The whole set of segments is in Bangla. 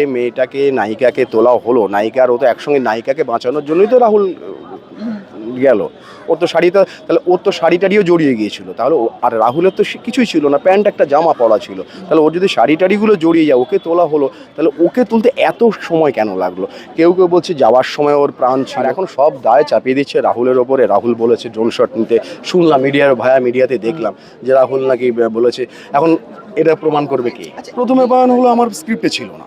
এই মেয়েটাকে নায়িকাকে তোলা হলো, নায়িকার ও তো একসঙ্গে নায়িকাকে বাঁচানোর জন্যই তো রাহুল গেল। ওর তো শাড়িটা, তাহলে ওর তো শাড়ি টাড়িও জড়িয়ে গিয়েছিল, তাহলে আর রাহুলের তো কিছুই ছিল না, প্যান্ট একটা জামা পরা ছিল, তাহলে ওর যদি শাড়ি টাড়িগুলো জড়িয়ে যায়, ওকে তোলা হলো, তাহলে ওকে তুলতে এত সময় কেন লাগলো? কেউ কেউ বলছে যাওয়ার সময় ওর প্রাণ ছিল। এখন সব দায় চাপিয়ে দিচ্ছে রাহুলের ওপরে। রাহুল বলেছে ড্রোন শট নিতে, শুনলাম মিডিয়াতে দেখলাম যে রাহুল নাকি বলেছে। এখন এটা প্রমাণ করবে কি? প্রথমে বয়ান হলো আমার স্ক্রিপ্টে ছিল না,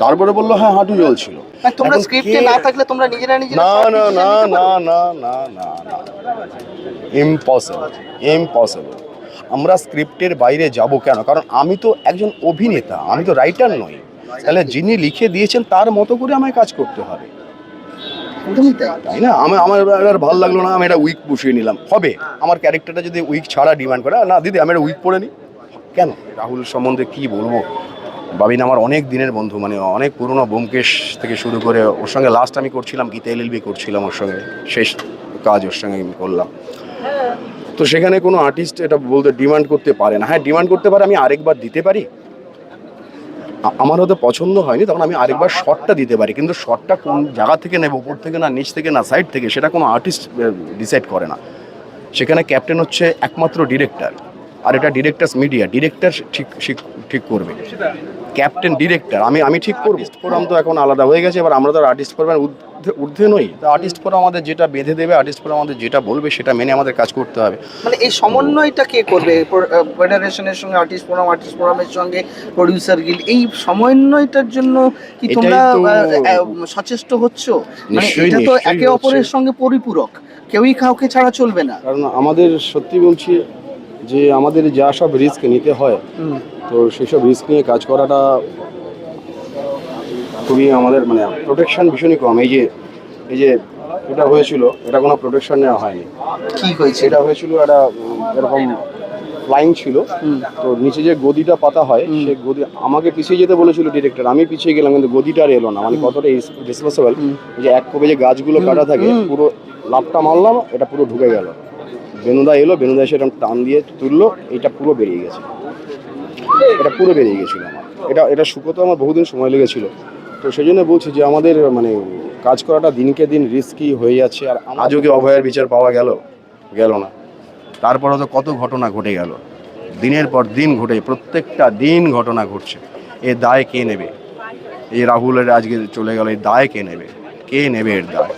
তারপরে বললো হ্যাঁ হাঁটু জ্বলছিল। তোমরা স্ক্রিপ্টে না থাকলে তোমরা নিজেরা না না না না না না না না, ইম্পসিবল। আমরা স্ক্রিপ্টের বাইরে যাব কেন? কারণ আমি তো একজন অভিনেতা, আমি তো রাইটার নই। তাহলে যিনি লিখে দিয়েছেন তার মতো করে আমায় কাজ করতে হবে, তাই না? আমার আর ভালো লাগলো না, আমি এটা উইক বসিয়ে নিলাম। হবে আমার ক্যারেক্টারটা যদি উইক ছাড়া ডিমান্ড করে, না দিদি আমি একটা উইক পরে নিই, কেন? রাহুল সম্বন্ধে কি বলবো? বাবিন আমার অনেক দিনের বন্ধু, মানে অনেক পুরনো, ব্যোমকেশ থেকে শুরু করে ওর সঙ্গে লাস্ট আমি করছিলাম গীতা LLB করছিলাম, ওর সঙ্গে শেষ কাজ ওর সঙ্গে আমি করলাম। তো সেখানে কোনো আর্টিস্ট এটা বলতে ডিমান্ড করতে পারে না। হ্যাঁ ডিমান্ড করতে পারে আমি আরেকবার দিতে পারি, আমার হয়তো পছন্দ হয়নি, তখন আমি আরেকবার শটটা দিতে পারি, কিন্তু শটটা কোন জায়গা থেকে নেব, উপর থেকে না নিচ থেকে না সাইড থেকে, সেটা কোনো আর্টিস্ট ডিসাইড করে না। সেখানে ক্যাপ্টেন হচ্ছে একমাত্র ডিরেক্টর, আর এটা ডিরেক্টার্স মিডিয়া, ডিরেক্টর ঠিক করবে, ক্যাপ্টেন ডিরেক্টর আমি ঠিক করবো। ফোরাম তো এখন আলাদা হয়ে গেছে, এবার আমরা তো আর্টিস্ট ফোরামের ঊর্ধ্বে নই, তো আর্টিস্ট ফোরাম আমাদের যেটা বেঁধে দেবে, আর্টিস্ট ফোরাম আমাদের যেটা বলবে সেটা মেনে আমাদের কাজ করতে হবে। মানে এই সমন্বয়টা কে করবে? ফেডারেশনের সঙ্গে আর্টিস্ট ফোরামের সঙ্গে প্রডিউসার গিল্ড, এই সমন্বয়টার জন্য কি তোমরা সচেষ্ট হচ্ছ? মানে এটা তো একে অপরের সঙ্গে পরিপূরক, কেউই কাউকে ছাড়া চলবে না। কারণ আমাদের সত্যি বলছি যে আমাদের যা সব রিস্ক নিতে হয়, তো সেসব রিস্ক নিয়ে কাজ করাটা খুবই আমাদের মানে প্রোটেকশন ভীষণই কম। এই যে এটা হয়েছিল, এটা কোনো প্রোটেকশন নেওয়া হয়নি। কি হয়েছে? এটা হয়েছিল একটা এরকম ফ্লাইং ছিল, তো নিচে যে গদিটা পাতা হয়, সে গদি আমাকে পিছিয়ে যেতে বলেছিল ডিরেক্টর, আমি পিছিয়ে গেলাম, কিন্তু গদিটা আর এলো না। মানে কতটা রেসপন্সিবল, যে এক কোপে যে গাছগুলো কাটা থাকে, পুরো লাফটা মারলাম, এটা পুরো ঢুকে গেল। বেনুদা এলো, বেনুদা এসে এরকম টান দিয়ে তুললো, এটা পুরো বেরিয়ে গেছে, এটা পুরো বেরিয়ে গেছিলো আমার। এটা শুকোতে আমার বহুদিন সময় লেগেছিল। তো সেই জন্য বলছি যে আমাদের মানে কাজ করাটা দিনকে দিন রিস্কি হয়ে যাচ্ছে। আর আজও কি অভয়ের বিচার পাওয়া গেল না? তারপরে তো কত ঘটনা ঘটে গেল, দিনের পর দিন ঘটে, প্রত্যেকটা দিন ঘটনা ঘটছে। এর দায় কে নেবে? এই রাহুলের আজকে চলে গেল, এই দায় কে নেবে? এর দায়?